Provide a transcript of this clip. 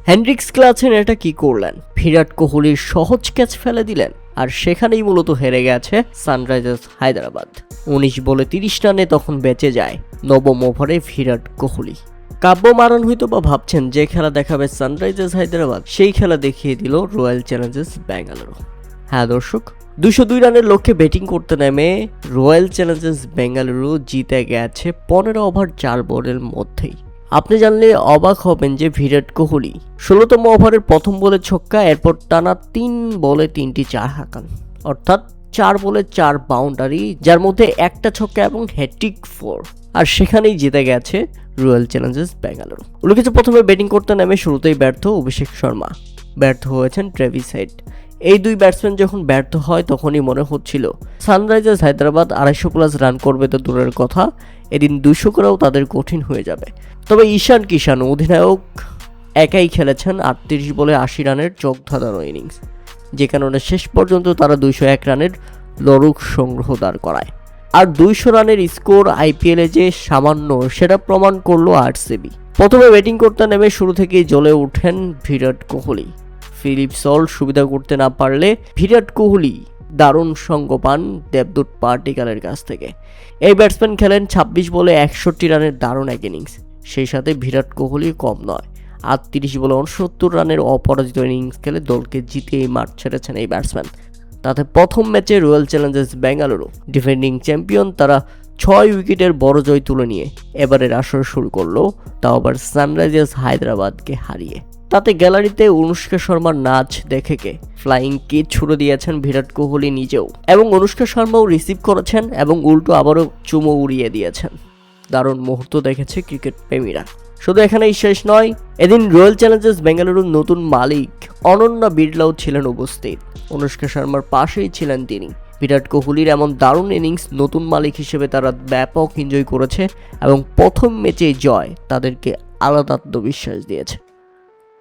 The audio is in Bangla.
হেনড্রিক্স ক্লাসেন এটা কি করলেন? বিরাট কোহলির সহজ ক্যাচ ফেলে দিলেন, আর সেখানেই মূলত হেরে গেছে সানরাইজার্স হায়দ্রাবাদ। 19 বলে 30 রানে তখন বেঁচে যায় নবম ওভারে বিরাট কোহলি। কাব্য মারণ হয়তো বা ভাবছেন যে খেলা দেখাবে সানরাইজার্স হায়দ্রাবাদ, সেই খেলা দেখিয়ে দিল রয়্যাল চ্যালেঞ্জার্স বেঙ্গালুরু। হ্যাঁ দর্শক, 202 রানের লক্ষ্যে ব্যাটিং করতে নেমে রয়্যাল চ্যালেঞ্জার্স বেঙ্গালুরু জিতে গেছে 15 ওভার 4 বলের মধ্যেই। আপনি জানলে অবাক হবেন যে বিরাট কোহলি 16তম ওভারের প্রথম বলে ছক্কা, এরপর টানা 3 বলে 3টি 4 হাঁকান, অর্থাৎ 4 বলে 4 বাউন্ডারি, যার মধ্যে একটা ছক্কা এবং হ্যাট্রিক 4, আর সেখানেই জিতে গেছে রয়্যাল চ্যালেঞ্জার্স বেঙ্গালুরু। উল্লেখিত প্রথমে ব্যাটিং করতে নেমে শুরুতেই ব্যর্থ অভিষেক শর্মা, ব্যর্থ হয়েছেন ট্রেভিস হেড। এই দুই ব্যাটসম্যান যখন ব্যর্থ হয় তখনই মনে হচ্ছিল সানরাইজার্স হায়দ্রাবাদ 250+ রান করবে তো দূরের কথা, এদিন 200 করাও তাদের কঠিন হয়ে যাবে। তবে ঈশান কিষান অধিনায়ক একাই খেলেছেন 38 বলে 80 রানের চোখ ধাঁধানো ইনিংস, যে কারণে শেষ পর্যন্ত তারা 201 রানের লড়ুক সংগ্রহ দাঁড় করায়। আর 200 রানের স্কোর আইপিএলে যে সামান্য, সেটা প্রমাণ করলো আরসিবি। প্রথমে ব্যাটিং করতে নেমে শুরু থেকেই জ্বলে ওঠেন বিরাট কোহলি। ফিলিপ সল্ট সুবিধা করতে না পারলে বিরাট কোহলি দারুণ সঙ্গ পান দেবদূত পার্টিকালের কাছ থেকে। এই ব্যাটসম্যান খেলেন 26 বলে 61 রানের দারুণ এক ইনিংস। সেই সাথে বিরাট কোহলি কম নয়, 38 বলে 69 রানের অপরাজিত ইনিংস খেলে দলকে জিতিয়ে মাঠ ছেড়েছেন এই ব্যাটসম্যান। তাতে প্রথম ম্যাচে royal Challengers Bengaluru defending champion, তারা 6 উইকেটের বড় জয় তুলে নিয়ে এবারের আসর শুরু করলো, তাও আবার সানরাইজার্স হায়দ্রাবাদকে হারিয়ে। তাতে গ্যালারিতে অনুষ্কা শর্মার নাচ দেখে ফ্লাইং কিক ছুড়ে দিয়েছেন বিরাট কোহলি নিজেও, এবং অনুষ্কা শর্মাও রিসিভ করেছেন এবং উল্টো আবারও চুমো উড়িয়ে দিয়েছেন। দারুণ মুহূর্ত দেখেছে ক্রিকেট প্রেমীরা। শুধু এখানেই শেষ নয়, এদিন রয়্যাল চ্যালেঞ্জার্স বেঙ্গালুরুর নতুন মালিক অনন্যা বিড়লাও ছিলেন উপস্থিত। অনুষ্কা শর্মার পাশেই ছিলেন তিনি। বিরাট কোহলির এমন দারুণ ইনিংস নতুন মালিক হিসেবে তারা ব্যাপক এনজয় করেছে, এবং প্রথম ম্যাচে জয় তাদেরকে আলাদা আত্মবিশ্বাস দিয়েছে।